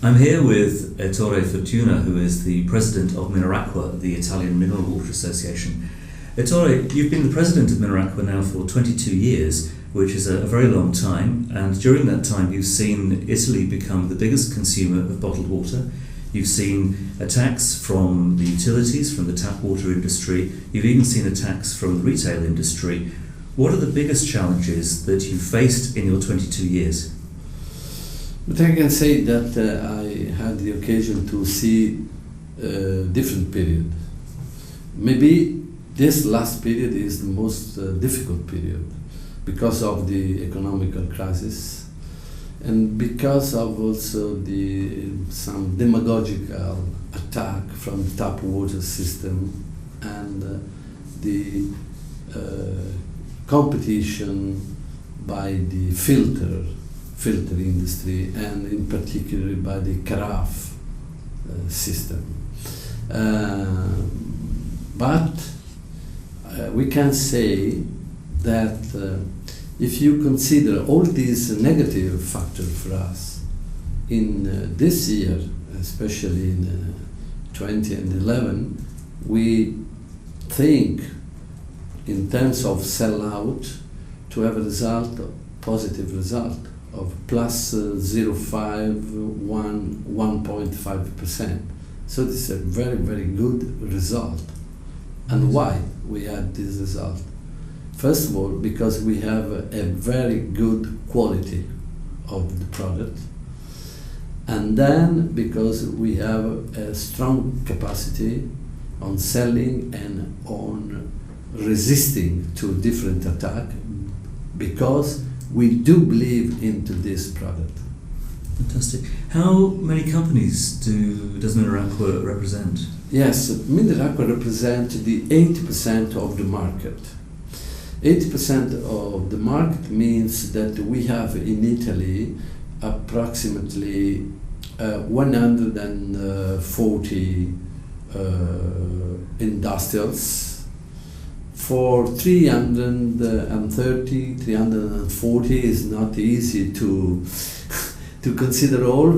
I'm here with Ettore Fortuna, who is the president of Mineracqua, the Italian Mineral Water Association. Ettore, you've been the president of Mineracqua now for 22 years, which is a very long time, and during that time you've seen Italy become the biggest consumer of bottled water. You've seen attacks from the utilities, from the tap water industry. You've even seen attacks from the retail industry. What are the biggest challenges that you've faced in your 22 years? But I can say that I had the occasion to see a different period. Maybe this last period is the most difficult period because of the economical crisis and because of also some demagogical attack from the tap water system and the competition by the filter industry and in particular by the carafe system. But we can say that if you consider all these negative factors for us in this year, especially in 2011, we think in terms of sell-out to have a positive result of plus 1.5%. So this is a very, very good result. And why we had this result? First of all, because we have a very good quality of the product, and then because we have a strong capacity on selling and on resisting to different attack, because we do believe into this product. Fantastic. How many companies does Mineracqua represent? Yes, Mineracqua represents the 80% of the market. 80% of the market means that we have in Italy approximately 140 industrials. For 330, 340 is not easy to consider all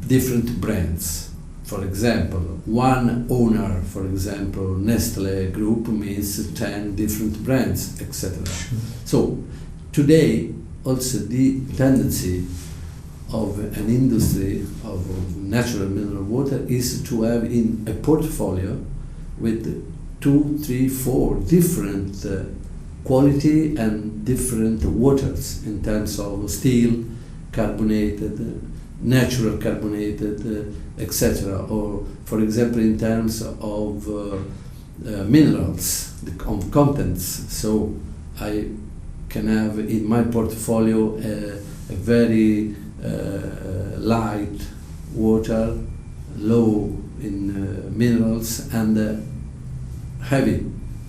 different brands. For example, one owner, for example, Nestle Group means 10 different brands, etc. So today, also the tendency of an industry of natural mineral water is to have in a portfolio with 2, 3, 4 different quality and different waters in terms of steel, carbonated, natural carbonated, etc. Or, for example, in terms of minerals, of contents. So I can have in my portfolio a very light water, low in minerals, and heavy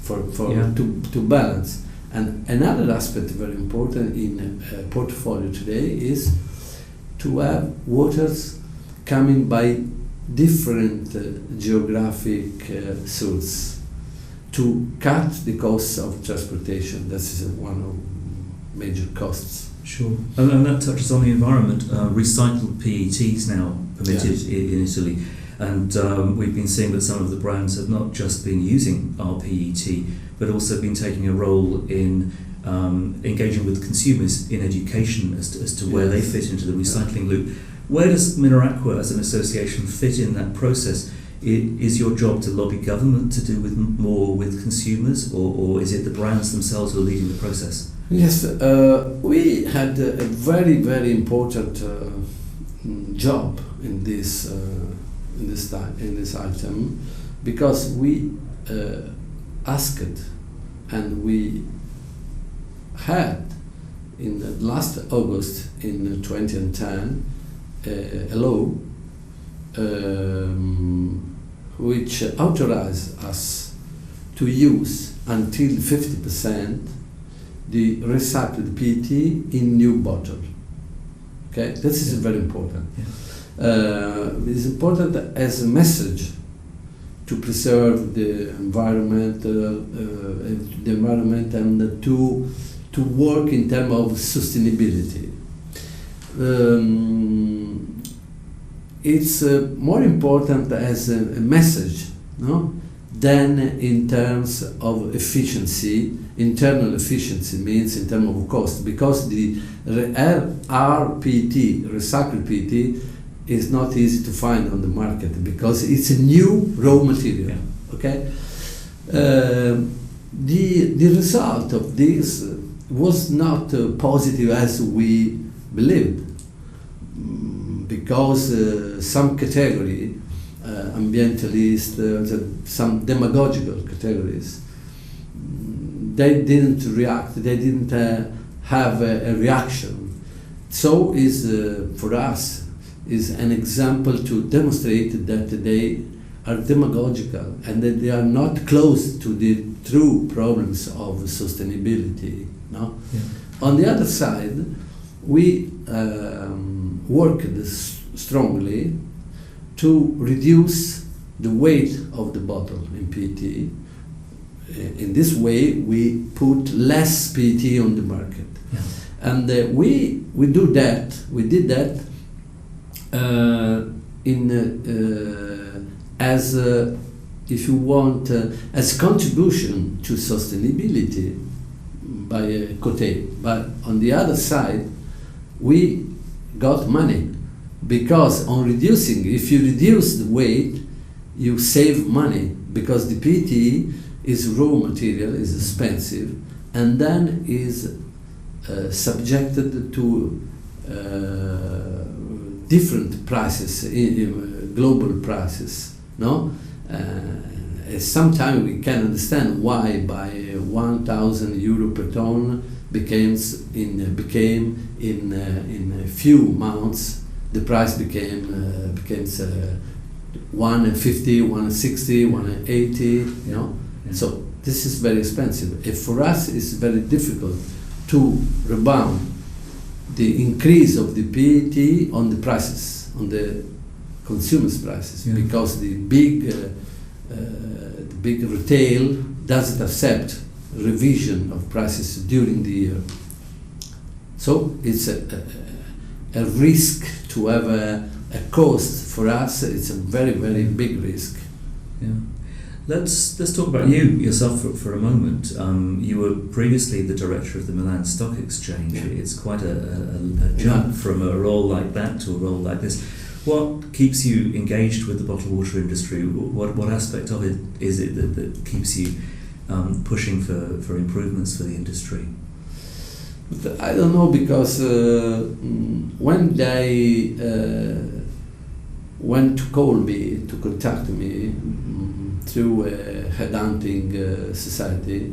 to balance. And another aspect very important in a portfolio today is to have waters coming by different geographic sources to cut the costs of transportation. This is one of major costs. Sure. And that touches on the environment. Recycled PET is now permitted in Italy. And we've been seeing that some of the brands have not just been using our PET, but also been taking a role in engaging with consumers in education as to where they fit into the recycling loop. Where does Mineracqua as an association fit in that process? Is your job to lobby government to do more with consumers, or is it the brands themselves who are leading the process? Yes, we had a very, very important job in this item, because we asked and we had in last August in 2010 a law which authorized us to use until 50% the recycled PET in new bottle. Okay, this is very important. It is important as a message to preserve the environment, and to work in terms of sustainability. it's more important as a message, no, than in terms of efficiency. Internal efficiency means in terms of cost, because the RPET, recycled PET, is not easy to find on the market because it's a new raw material. Yeah. Okay, the result of this was not positive as we believed, because some category, ambientalist, some demagogical categories, they didn't react, they didn't have a reaction. So is for us is an example to demonstrate that they are demagogical and that they are not close to the true problems of sustainability. No? Yeah. On the other side, we worked strongly to reduce the weight of the bottle in PET. In this way, we put less PET on the market. Yeah. And we did that as if you want, as contribution to sustainability by Coté. But on the other side, we got money, because on reducing, if you reduce the weight, you save money, because the PET is raw material, is expensive, and then is subjected to different prices, global prices. No, sometimes we can understand why by 1,000 euro per ton became in a few months the price became 150, 160, 180. You know, Yeah. so this is very expensive. If for us, it's very difficult to rebound the increase of the PET on the prices, on the consumers' prices, Yeah. because the big retail doesn't accept revision of prices during the year. So it's a risk to have a cost. For us, it's a very, very big risk. Yeah. Let's talk about you yourself for a moment. You were previously the director of the Milan Stock Exchange. Yeah. It's quite a jump from a role like that to a role like this. What keeps you engaged with the bottled water industry? What aspect of it is it that keeps you pushing for improvements for the industry? But I don't know, because when they went to call me, to contact me through a headhunting society,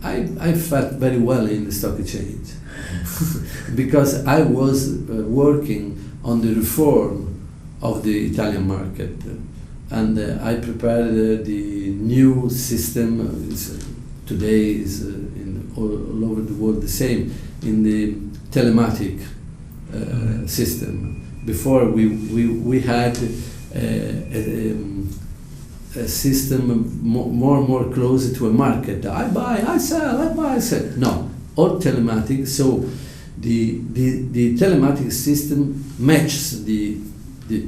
I felt very well in the stock exchange because I was working on the reform of the Italian market, and I prepared the new system. Today is all over the world the same, in the telematic system. Before we had a system more and more closer to a market. I buy, I sell, I buy, I sell. No, all telematic. So the telematic system matches the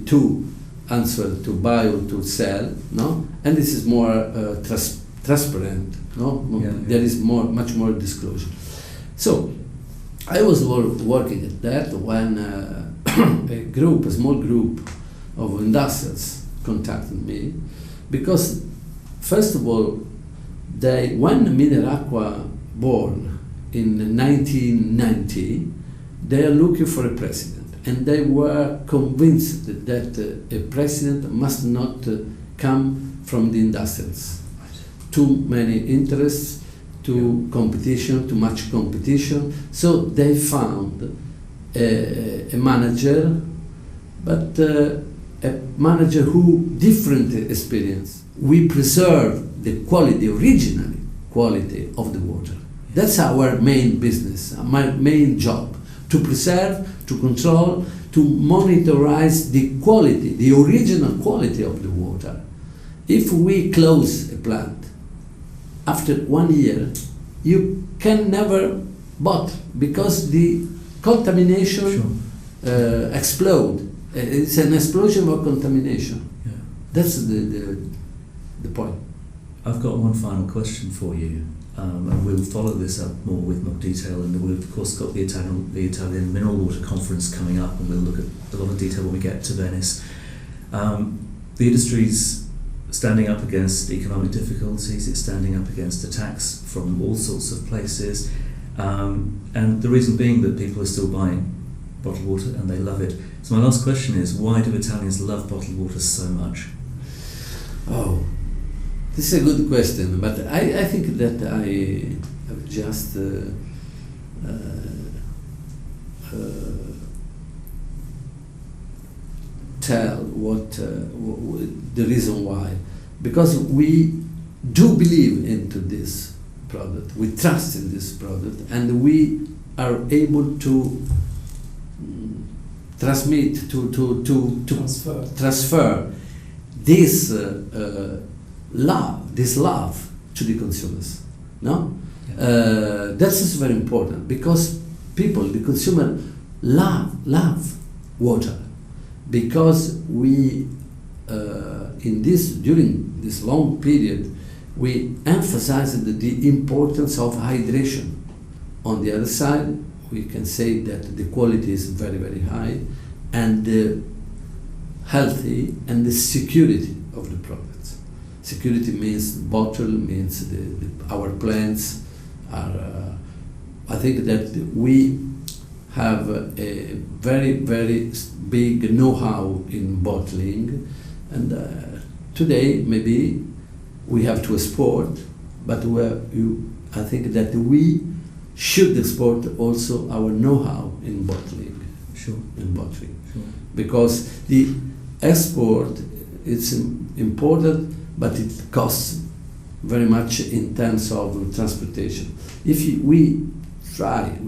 two answer, to buy or to sell. No, and this is more transparent. No, Yeah. There is much more disclosure. So I was working at that when a small group of industrials contacted me, because first of all, when Mineracqua born in 1990, they are looking for a president, and they were convinced that a president must not come from the industrials. Too many interests, too much competition. So they found a manager, but a manager who different experience. We preserve the original quality of the water. That's our main business, my main job, to preserve, to control, to monitorize the quality, the original quality of the water. If we close a plant, after 1 year, you can never bottle, because the contamination explode. It's an explosion of contamination. Yeah. That's the point. I've got one final question for you, and we'll follow this up with more detail. And we've of course got the Italian Mineral Water Conference coming up, and we'll look at a lot of detail when we get to Venice. The industry's standing up against economic difficulties. It's standing up against attacks from all sorts of places, and the reason being that people are still buying bottled water and they love it. So my last question is, why do Italians love bottled water so much? Oh, this is a good question, but I think that I have just tell what the reason why. Because we do believe into this product, we trust in this product, and we are able to transmit, to transfer this love to the consumers. No, that is very important, because people, the consumer, love water, because we during this long period we emphasized the importance of hydration. On the other side, we can say that the quality is very, very high, and the healthy and the security of the products. Security means bottle, means our plants are. I think that we have a very, very big know-how in bottling, and today maybe we have to export, but I think that we should export also our know-how in bottling. Sure. In bottling. Sure. Because the export is important, but it costs very much in terms of transportation. If we try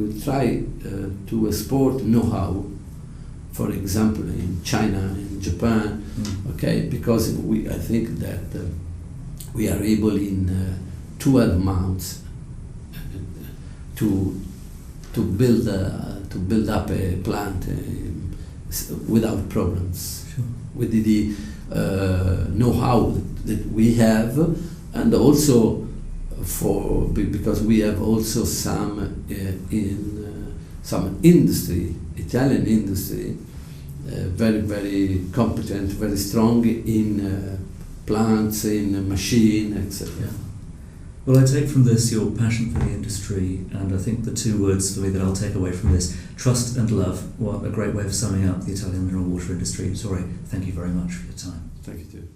to export know-how, for example, in China, in Japan, okay, because I think that we are able in 12 months to build up a plant without problems. Sure. With the know-how that we have, and also because we have also some industry, Italian industry, very, very competent, very strong in plants, in machine, etc. Yeah. Well, I take from this your passion for the industry, and I think the two words for me that I'll take away from this, trust and love. What a great way of summing up the Italian mineral water industry. Sorry, thank you very much for your time. Thank you too.